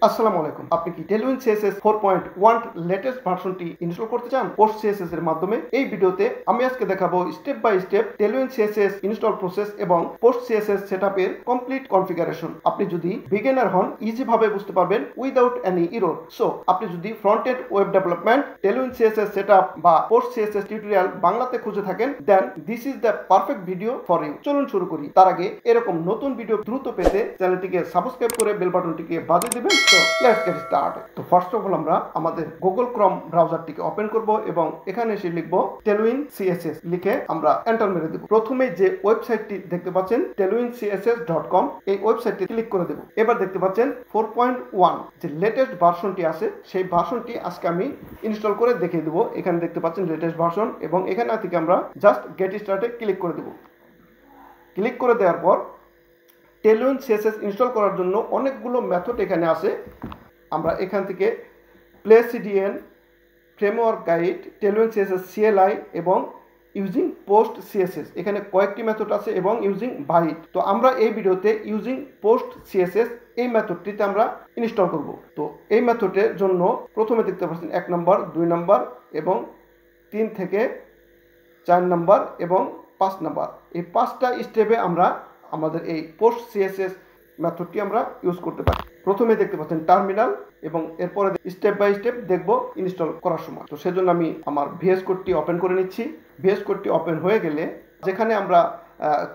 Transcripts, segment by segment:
আসসালামু আলাইকুম। আপনি কি টেলউইন সিএসএস 4.1 লেটেস্ট ভার্সনটি ইনস্টল করতে চান পোস্ট সিএসএস এর মাধ্যমে? এই ভিডিওতে আমি আজকে দেখাবো step by step Tailwind CSS install process এবং পোস্ট সিএসএস সেটআপের কমপ্লিট কনফিগারেশন। আপনি যদি বিগিনার হন ইজি ভাবে বুঝতে পারবেন উইদাউট এনি এরর। সো আপনি যদি front end web development, Tailwind CSS setup বা পোস্ট সিএসএস টিউটোরিয়াল বাংলাতে খুঁজে থাকেন, then this is the perfect video for you. চলুন শুরু করি। তার আগে এরকম নতুন ভিডিও দ্রুত পেতে চ্যানেলটিকে সাবস্ক্রাইব করে বেল বাটনটিকে বাজিয়ে দিবেন। So let's get started. তো ফার্স্ট অফ অল আমরা আমাদের গুগল ক্রোম ব্রাউজারটিকে ওপেন করব এবং এখানে এসে লিখব টেলউইন সিএসএস, লিখে আমরা এন্টার মেরে দেব। প্রথমে যে ওয়েবসাইটটি দেখতে পাচ্ছেন teluincss.com, এই ওয়েবসাইটটি ক্লিক করে দেব। এবার দেখতে পাচ্ছেন 4.1 যে লেটেস্ট ভার্সনটি আছে সেই ভার্সনটি আজকে আমি ইনস্টল করে দেখিয়ে দেব। এখানে দেখতে পাচ্ছেন লেটেস্ট ভার্সন এবং এখানে থেকে আমরা জাস্ট গেট স্টার্টে ক্লিক করে দেব। ক্লিক করে দেওয়ার পর টেলউইন সিএসএস ইনস্টল করার জন্য অনেকগুলো মেথড এখানে আছে। আমরা এখান থেকে play CDN, framework guide, Tailwind CSS CLI এবং ইউজিং পোস্ট সিএসএস, এখানে কয়েকটি মেথড আছে এবং ইউজিং বাইট। তো আমরা এই ভিডিওতে ইউজিং পোস্ট সিএসএস এই মেথডটিতে আমরা ইনস্টল করব। তো এই মেথডের জন্য প্রথমে দেখতে পাচ্ছেন 1 নম্বর, 2 নম্বর এবং 3 থেকে 4 নম্বর এবং 5 নম্বর, এই 5টা স্টেপে আমরা আমাদের এই পোস্ট সিএসএস মেথডটি আমরা ইউজ করতে পারি। প্রথমে দেখতে পাচ্ছেন টার্মিনাল এবং এরপরে স্টেপ বাই স্টেপ দেখব ইনস্টল করার সময়। তো সেজন্য আমি আমার ভিএস কোডটি ওপেন করে নিচ্ছি। ভিএস কোডটি ওপেন হয়ে গেলে যেখানে আমরা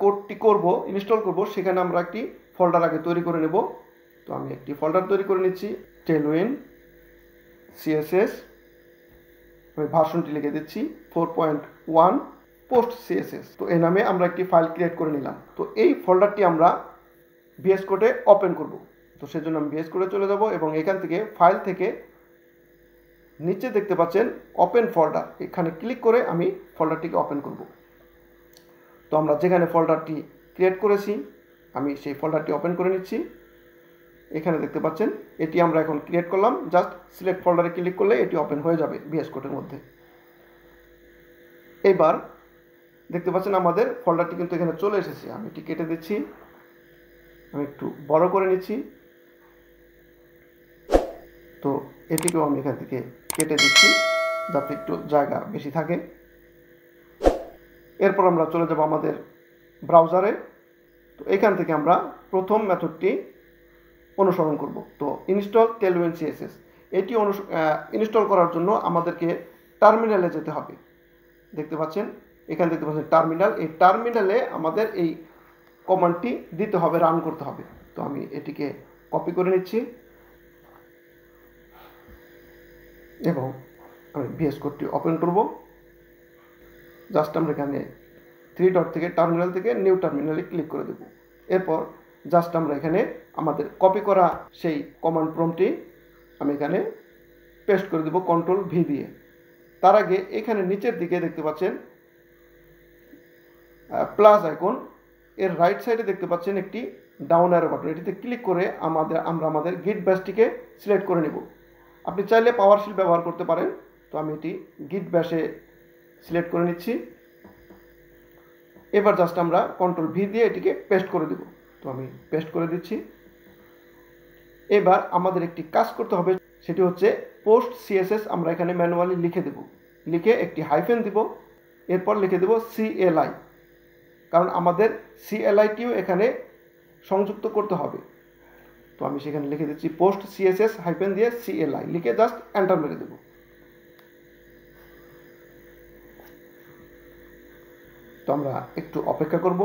কোডটি করব, ইনস্টল করব, সেখানে আমরা একটি ফোল্ডার আগে তৈরি করে নেব। তো আমি একটি ফোল্ডার তৈরি করে নিচ্ছি, টেলউইন সিএসএস, আমি ভার্সনটি লিখে দিচ্ছি 4.1 পোস্ট সিএসএস। তো এই নামে আমরা একটি ফাইল ক্রিয়েট করে নিলাম। তো এই ফোল্ডারটি আমরা ভিএস কোডে ওপেন করব। তো সেজন্য আমি ভিএস কোডে চলে যাব এবং এখান থেকে ফাইল থেকে নিচে দেখতে পাচ্ছেন ওপেন ফোল্ডার, এখানে ক্লিক করে আমি ফোল্ডারটিকে ওপেন করব। তো আমরা যেখানে ফোল্ডারটি ক্রিয়েট করেছি আমি সেই ফোল্ডারটি ওপেন করে নিচ্ছি। এখানে দেখতে পাচ্ছেন এটি আমরা এখন ক্রিয়েট করলাম। জাস্ট সিলেক্ট ফোল্ডারে ক্লিক করলে এটি ওপেন হয়ে যাবে ভিএস কোডের মধ্যে। এবার দেখতে পাচ্ছেন আমাদের ফোল্ডারটি কিন্তু এখানে চলে এসেছে। আমি এটি কেটে দিচ্ছি, আমি একটু বড় করে নিচ্ছি। তো এটিকেও আমি এখান থেকে কেটে দিচ্ছি যাতে একটু জায়গা বেশি থাকে। এরপর আমরা চলে যাব আমাদের ব্রাউজারে। তো এখান থেকে আমরা প্রথম মেথডটি অনুসরণ করব। তো ইনস্টল টেলউইন সিএসএস, এটি ইনস্টল করার জন্য আমাদেরকে টার্মিনালে যেতে হবে। দেখতে পাচ্ছেন এখানে দেখতে পাচ্ছেন টার্মিনাল, এই টার্মিনালে আমাদের এই কমান্ডটি দিতে হবে, রান করতে হবে। তো আমি এটিকে কপি করে নিচ্ছি এবং আমি ভিএস কোডটি ওপেন করব। জাস্ট আমরা এখানে 3 ডট থেকে টার্মিনাল থেকে নিউ টার্মিনালে ক্লিক করে দেব। এরপর জাস্ট আমরা এখানে আমাদের কপি করা সেই কমান্ড প্রম্পটটি আমি এখানে পেস্ট করে দেব কন্ট্রোল ভি দিয়ে। তার আগে এখানে নিচের দিকে দেখতে পাচ্ছেন প্লাস আইকন, এর রাইট সাইডে দেখতে পাচ্ছেন একটি ডাউন অ্যারো বাটন, এটিতে ক্লিক করে আমরা আমাদের গিট ব্যাশটিকে সিলেক্ট করে নেব। আপনি চাইলে পাওয়ারশেল ব্যবহার করতে পারেন। তো আমি এটি গিট ব্যাশে সিলেক্ট করে নিচ্ছি। এবার জাস্ট আমরা কন্ট্রোল ভি দিয়ে এটিকে পেস্ট করে দেব। তো আমি পেস্ট করে দিচ্ছি। এবার আমাদের একটি কাজ করতে হবে, সেটি হচ্ছে পোস্ট সিএসএস আমরা এখানে ম্যানুয়ালি লিখে দেব। লিখে একটি হাইফেন দিব, এরপর লিখে দেব সিএলআই, কারণ আমাদের সিএলআইটিও এখানে সংযুক্ত করতে হবে। তো আমি সেখানে লিখে দিচ্ছি পোস্ট সিএসএস হাইফেন দিয়ে সিএলআই, লিখে জাস্ট এন্টার মেরে দেব। তো আমরা একটু অপেক্ষা করব।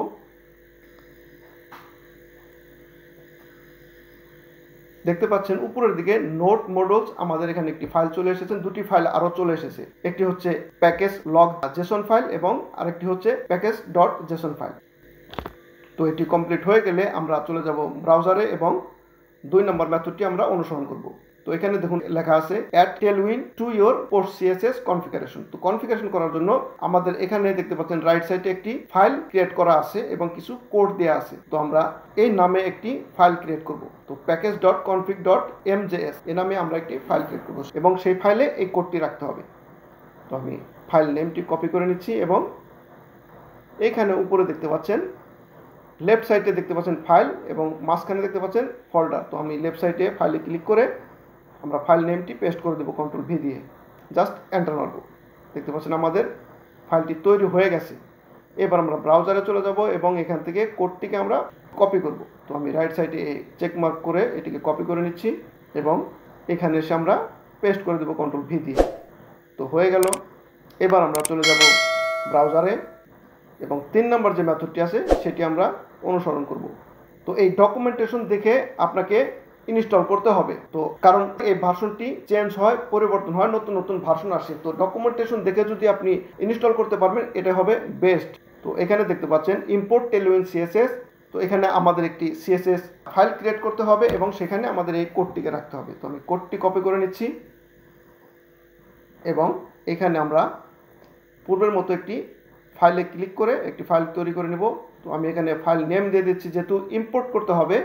দেখতে পাচ্ছেন উপরের দিকে নোট মডেলস আমাদের এখানে একটি ফাইল চলে এসেছে, দুটি ফাইল আরো চলে এসেছে। একটি হচ্ছে প্যাকেজ লগ জেসন ফাইল এবং আরেকটি হচ্ছে প্যাকেজ ডট জেসন ফাইল। তো এটি কমপ্লিট হয়ে গেলে আমরা চলে যাব ব্রাউজারে এবং 2 নম্বর মেথডটি আমরা অনুসরণ করব। তো এখানে দেখুন লেখা আছে add Tailwind to your post CSS configuration. তো কনফিগারেশন করার জন্য আমাদের এখানে দেখতে পাচ্ছেন রাইট সাইডে একটি ফাইল ক্রিয়েট করা আছে এবং কিছু কোড দেওয়া আছে। তো আমরা এই নামে একটি ফাইল ক্রিয়েট করব। তো প্যাকেজ ডট কনফিগ ডট এমজেএস এই নামে আমরা একটি ফাইল ক্রিয়েট করব এবং সেই ফাইলে এই কোডটি রাখতে হবে। তো আমি ফাইল নেমটি কপি করে নিচ্ছি এবং এখানে উপরে দেখতে পাচ্ছেন লেফট সাইডে দেখতে পাচ্ছেন ফাইল এবং মাঝখানে দেখতে পাচ্ছেন ফোল্ডার। তো আমি লেফট সাইডে ফাইলে ক্লিক করে আমরা ফাইল নেমটি পেস্ট করে দেবো কন্ট্রোল ভি দিয়ে, জাস্ট এন্টার মারব। দেখতে পাচ্ছেন আমাদের ফাইলটি তৈরি হয়ে গেছে। এবার আমরা ব্রাউজারে চলে যাব এবং এখান থেকে কোডটিকে আমরা কপি করব। তো আমি রাইট সাইডে চেক মার্ক করে এটিকে কপি করে নিচ্ছি এবং এখানে এসে আমরা পেস্ট করে দেবো কন্ট্রোল ভি দিয়ে। তো হয়ে গেল। এবার আমরা চলে যাব ব্রাউজারে এবং 3 নম্বর যে মেথডটি আছে সেটি আমরা অনুসরণ করব। তো এই ডকুমেন্টেশন দেখে আপনাকে ইনস্টল করতে হবে। তো কারণ এই ভার্সনটি চেঞ্জ হয়, পরিবর্তন হয়, নতুন নতুন ভার্সন আসে। তো ডকুমেন্টেশন দেখে যদি আপনি ইনস্টল করতে পারবেন এটা হবে বেস্ট। তো এখানে দেখতে পাচ্ছেন ইম্পোর্ট টেলউইন সিএসএস। তো এখানে আমাদের একটি সিএসএস ফাইল ক্রিয়েট করতে হবে এবং সেখানে আমাদের এই কোডটিকে রাখতে হবে। তো আমি কোডটি কপি করে নিচ্ছি এবং এখানে আমরা পূর্বের মতো একটি ফাইলে ক্লিক করে একটি ফাইল তৈরি করে নেব। তো আমি এখানে ফাইল নেম দিয়ে দিচ্ছি, যেহেতু ইম্পোর্ট করতে হবে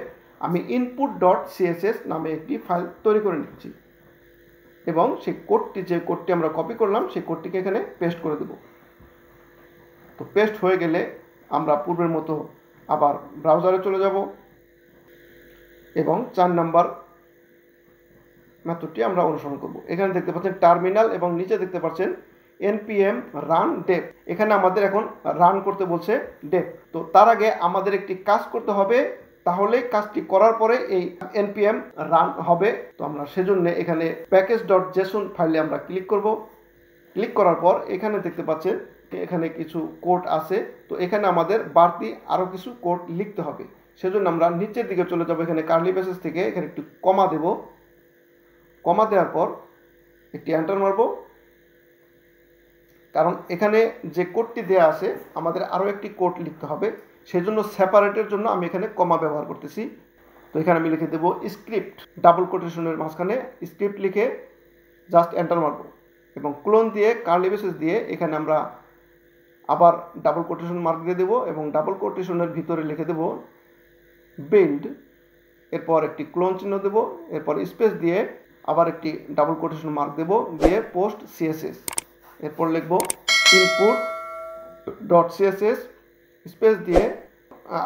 আমি input.css নামে একটি ফাইল তৈরি করে নিচ্ছি এবং সেই কোডটি যে কোডটি আমরা কপি করলাম সেই কোডটিকে এখানে পেস্ট করে দেব। তো পেস্ট হয়ে গেলে আমরা পূর্বের মতো আবার ব্রাউজারে চলে যাব এবং 4 নম্বর মেথডটি আমরা অনুসরণ করব। এখানে দেখতে পাচ্ছেন টার্মিনাল এবং নিচে দেখতে পাচ্ছেন npm run dev। এখানে আমাদের এখন রান করতে বলছে dev। তো তার আগে আমাদের একটি কাজ করতে হবে, তাহলে কাজটি করার পরে এই npm রান হবে। তো আমরা সেজন্য এখানে package.json ফাইলে আমরা ক্লিক করব। ক্লিক করার পর এখানে দেখতে পাচ্ছেন এখানে কিছু কোড আছে। তো এখানে আমাদের বাড়তি আরও কিছু কোড লিখতে হবে। সেজন্য আমরা নিচের দিকে চলে যাব, এখানে কার্লি ব্রেসেস থেকে এখানে একটু কমা দেব। কমা দেওয়ার পর একটি এন্টার মারব, কারণ এখানে যে কোডটি দেয়া আছে আমাদের আরও একটি কোড লিখতে হবে। সেজন্য সেপারেটের জন্য আমি এখানে কমা ব্যবহার করতেছি। তো এখানে আমি লিখে দেব স্ক্রিপ্ট, ডাবল কোটেশনের মাঝখানে স্ক্রিপ্ট লিখে জাস্ট এন্টার মারব এবং ক্লোন দিয়ে কার্লি ব্রেসেস দিয়ে এখানে আমরা আবার ডাবল কোটেশন মার্ক দিয়ে দেব এবং ডাবল কোটেশনের ভিতরে লিখে দেব বিল্ড, এরপর একটি ক্লোন চিহ্ন দেব, এরপর স্পেস দিয়ে আবার একটি ডাবল কোটেশন মার্ক দেব, দিয়ে পোস্ট সিএসএস, এরপর লিখব input.css স্পেস দিয়ে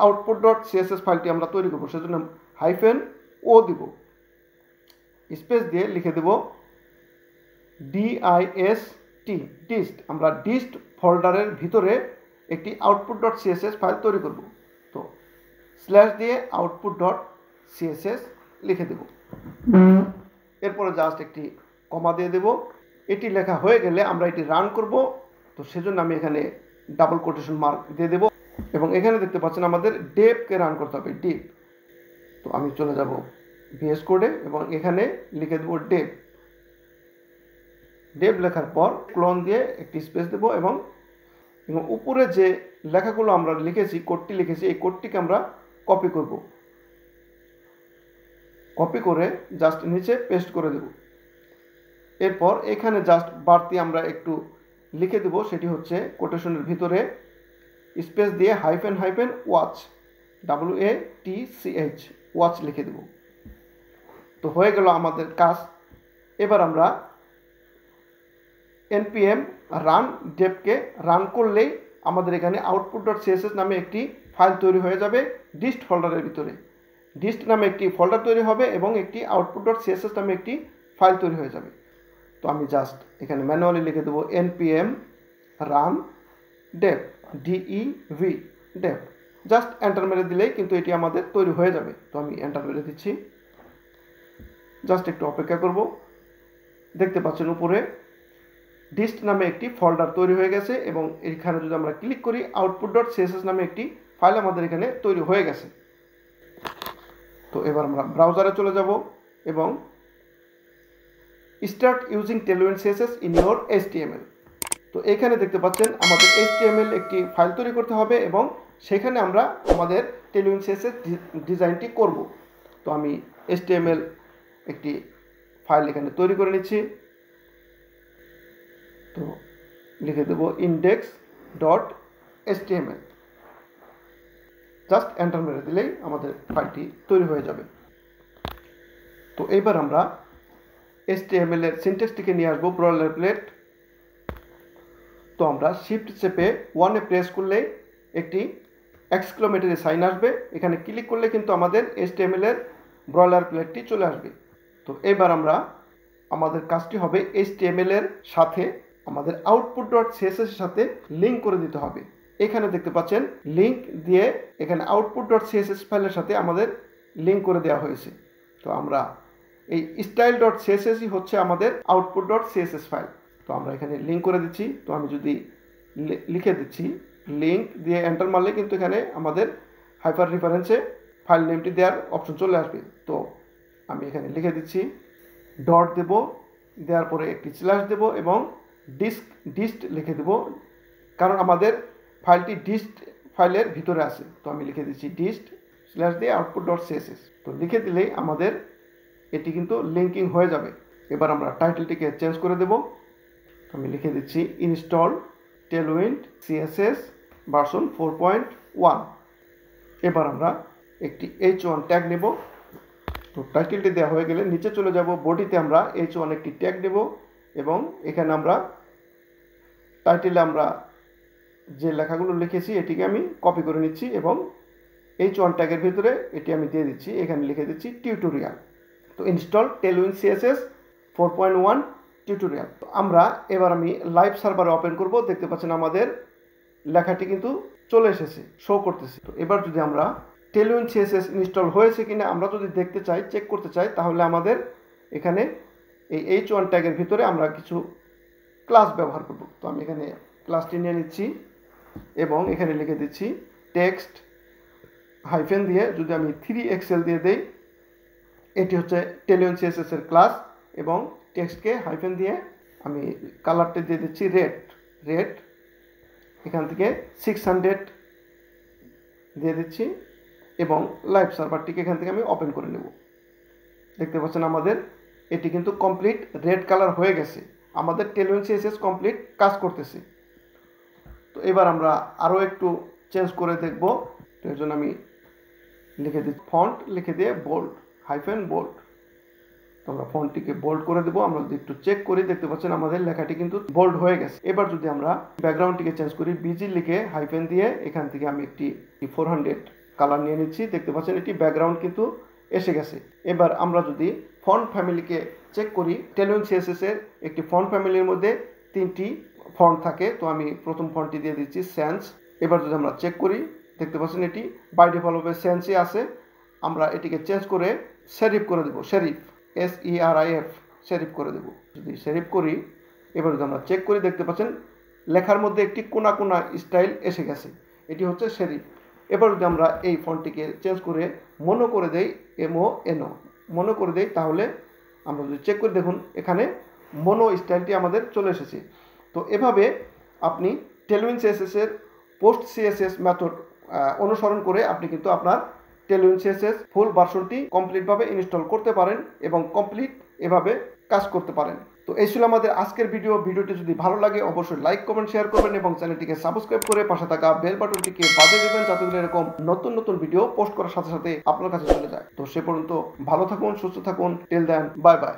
output.css ফাইলটি আমরা তৈরি করব। সেজন্য -o দিব, স্পেস দিয়ে লিখে দেব dist। আমরা dist ফোল্ডারের ভিতরে একটি output.css ফাইল তৈরি করব। তো স্ল্যাশ দিয়ে output.css লিখে দেব, এরপরে জাস্ট একটি কমা দিয়ে দেব। এটি লেখা হয়ে গেলে আমরা এটি রান করব। তো সেজন্য আমি এখানে ডাবল কোটেশন মার্ক দিয়ে দেব এবং এখানে দেখতে পাচ্ছেন আমাদের ডেভকে রান করতে হবে, ডেভ। তো আমি চলে যাব ভিএস কোডে এবং এখানে লিখে দেব ডেভ। ডেভ লেখার পর ক্লোন দিয়ে একটি স্পেস দেব এবং উপরে যে লেখাগুলো আমরা লিখেছি, কোডটি লিখেছি, এই কোডটিকে আমরা কপি করব। কপি করে জাস্ট নিচে পেস্ট করে দেব। এরপর এখানে জাস্ট বাড়তি আমরা একটু লিখে দেব, সেটি হচ্ছে কোটেশনের ভিতরে স্পেস দিয়ে ওয়াচ, WATCH, ওয়াচ লিখে দেব। তো হয়ে গেল আমাদের কাজ। এবার আমরা npm রান ডেভকে রান করলেই আমাদের এখানে output.css নামে একটি ফাইল তৈরি হয়ে যাবে ডিস্ট ফোল্ডারের ভিতরে। ডিস্ট নামে একটি ফোল্ডার তৈরি হবে এবং একটি output.css নামে একটি ফাইল তৈরি হয়ে যাবে। তো আমি জাস্ট এখানে ম্যানুয়ালি লিখে দেবো npm run dev, DEV, dev, just enter মেরে দিলেই কিন্তু এটি আমাদের তৈরি হয়ে যাবে। তো আমি এন্টার মেরে দিচ্ছি, জাস্ট একটু অপেক্ষা করব। দেখতে পাচ্ছেন উপরে ডিস্ট নামে একটি ফোল্ডার তৈরি হয়ে গেছে এবং এখানে যদি আমরা ক্লিক করি output.css নামে একটি ফাইল আমাদের এখানে তৈরি হয়ে গেছে। তো এবার আমরা ব্রাউজারে চলে যাব এবং start using Tailwind CSS in your HTML। তো এখানে দেখতে পাচ্ছেন আমাদের HTML একটি ফাইল তৈরি করতে হবে এবং সেখানে আমরা আমাদের টেলউইন সিএসএস ডিজাইনটি করব। তো আমি HTML একটি ফাইল এখানে তৈরি করে নিচ্ছি। তো লিখে দেব index.html, জাস্ট এন্টার মেরে দিলেই আমাদের ফাইলটি তৈরি হয়ে যাবে। তো এইবার আমরা HTML এর সিনট্যাক্সটিকে নিয়ে আসবো ব্রয়লার প্লেট। তো আমরা শিফট চেপে 1 প্রেস করলেই একটি এক্সক্লেমেটরি সাইন আসবে। এখানে ক্লিক করলে কিন্তু আমাদের HTML এর ব্রয়লার প্লেটটি চলে আসবে। তো এবার আমরা আমাদের কাজটি হবে HTML এর সাথে আমাদের output.css এর সাথে লিঙ্ক করে দিতে হবে। এখানে দেখতে পাচ্ছেন লিঙ্ক দিয়ে এখানে output.css ফাইলের সাথে আমাদের লিঙ্ক করে দেওয়া হয়েছে। তো আমরা এই style.css হচ্ছে আমাদের output.css ফাইল। তো আমরা এখানে লিঙ্ক করে দিচ্ছি। তো আমি যদি লিখে দিচ্ছি লিঙ্ক দিয়ে এন্টার মারলে কিন্তু এখানে আমাদের হাইপার রেফারেন্সে ফাইল নেমটি দেওয়ার অপশন চলে আসবে। তো আমি এখানে লিখে দিচ্ছি ডট দেব, দেওয়ার পরে একটি স্ল্যাশ দেব এবং ডিস্ট লিখে দেব, কারণ আমাদের ফাইলটি ডিস্ট ফাইলের ভিতরে আছে। তো আমি লিখে দিচ্ছি ডিস্ট স্ল্যাশ দিয়ে output.css। তো লিখে দিলেই আমাদের এটি কিন্তু লিঙ্কিং হয়ে যাবে। এবার আমরা টাইটেলটিকে চেঞ্জ করে দেব। আমি লিখে দিচ্ছি ইনস্টল টেলউইন্ড CSS ভার্সন 4.1। এবার আমরা একটি H1 ট্যাগ নেব। তো টাইটেলটি দেওয়া হয়ে গেলে নিচে চলে যাব, বডিতে আমরা H1 একটি ট্যাগ দেব এবং এখানে আমরা টাইটেলে আমরা যে লেখাগুলো লিখেছি এটিকে আমি কপি করে নিচ্ছি এবং H1 ট্যাগের ভিতরে এটি আমি দিয়ে দিচ্ছি। এখানে লিখে দিচ্ছি টিউটোরিয়াল। তো ইনস্টল টেলউইন্ড CSS 4.1 টিউটোরিয়াল। তো আমরা এবার আমি লাইভ সার্ভারে ওপেন করব। দেখতে পাচ্ছেন আমাদের লেখাটি কিন্তু চলে এসেছে, শো করতেছে। তো এবার যদি আমরা টেলউইন্ড CSS ইনস্টল হয়েছে কিনা আমরা যদি দেখতে চাই, চেক করতে চাই, তাহলে আমাদের এখানে এই H1 ট্যাগের ভিতরে আমরা কিছু ক্লাস ব্যবহার করব। তো আমি এখানে ক্লাসটি নিয়ে নিচ্ছি এবং এখানে লিখে দিচ্ছি টেক্সট হাইফেন দিয়ে যদি আমি 3XL দিয়ে দেই, এটি হচ্ছে টেলউইন্ড CSS এর ক্লাস এবং টেক্সটকে হাইফেন দিয়ে আমি কালারটি দিয়ে দিচ্ছি রেড। এখান থেকে 600 দিয়ে দিচ্ছি এবং লাইভ সার্ভারটিকে এখান থেকে আমি ওপেন করে নেব। দেখতে পাচ্ছেন আমাদের এটি কিন্তু কমপ্লিট রেড কালার হয়ে গেছে। আমাদের টেলউইন্ড CSS কমপ্লিট কাজ করতেছে। তো এবার আমরা আরও একটু চেঞ্জ করে দেখব। তো এর জন্য আমি লিখে দিচ্ছি ফন্ট, লিখে দিয়ে বোল্ড বোল্ড। তো আমরা ফন্টটিকে বোল্ড করে দেবো। আমরা যদি একটু চেক করি দেখতে পাচ্ছেন আমাদের লেখাটি কিন্তু বোল্ড হয়ে গেছে। এবার যদি আমরা ব্যাকগ্রাউন্ডটিকে চেঞ্জ করি, বিজি লিখে হাইফেন দিয়ে এখান থেকে আমি একটি 400 কালার নিয়ে নিচ্ছি। দেখতে পাচ্ছেন এটি ব্যাকগ্রাউন্ড কিন্তু এসে গেছে। এবার আমরা যদি ফন্ট ফ্যামিলিকে চেক করি, টেলউইন্ড CSS এর একটি ফন্ট ফ্যামিলির মধ্যে 3টি ফন্ট থাকে। তো আমি প্রথম ফন্টটি দিয়ে দিচ্ছি স্যান্স। এবার যদি আমরা চেক করি দেখতে পাচ্ছেন এটি বাই ডিফল্টভাবে স্যান্সই আছে। আমরা এটিকে চেঞ্জ করে সেরিফ করে দেব, সেরিফ SERIF সেরিফ করে দেব। যদি সেরিফ করি এবার যদি আমরা চেক করি দেখতে পাচ্ছেন লেখার মধ্যে একটি কোনা কোনা স্টাইল এসে গেছে, এটি হচ্ছে সেরিফ। এবার যদি আমরা এই ফন্টটিকে চেঞ্জ করে মনো করে দেই, MONO মনো করে দেই, তাহলে আমরা যদি চেক করে দেখুন এখানে মনো স্টাইলটি আমাদের চলে এসেছে। তো এভাবে আপনি টেলউইন্ড CSS এর পোস্ট CSS মেথড অনুসরণ করে আপনি কিন্তু আপনার টেলউইন্ড CSS ফুল ভার্সনটি কমপ্লিটভাবে ইনস্টল করতে পারেন এবং কমপ্লিট এভাবে কাজ করতে পারেন। তো এই ছিল আমাদের আজকের ভিডিওটি যদি ভালো লাগে অবশ্যই লাইক কমেন্ট শেয়ার করবেন এবং চ্যানেলটিকে সাবস্ক্রাইব করে পাশে থাকা বেল বাটনটিকে বাজিয়ে দেবেন যাতে করে এরকম নতুন ভিডিও পোস্ট করার সাথে সাথে আপনার কাছে চলে যায়। তো সে পর্যন্ত ভালো থাকুন, সুস্থ থাকুন। Till then, bye by.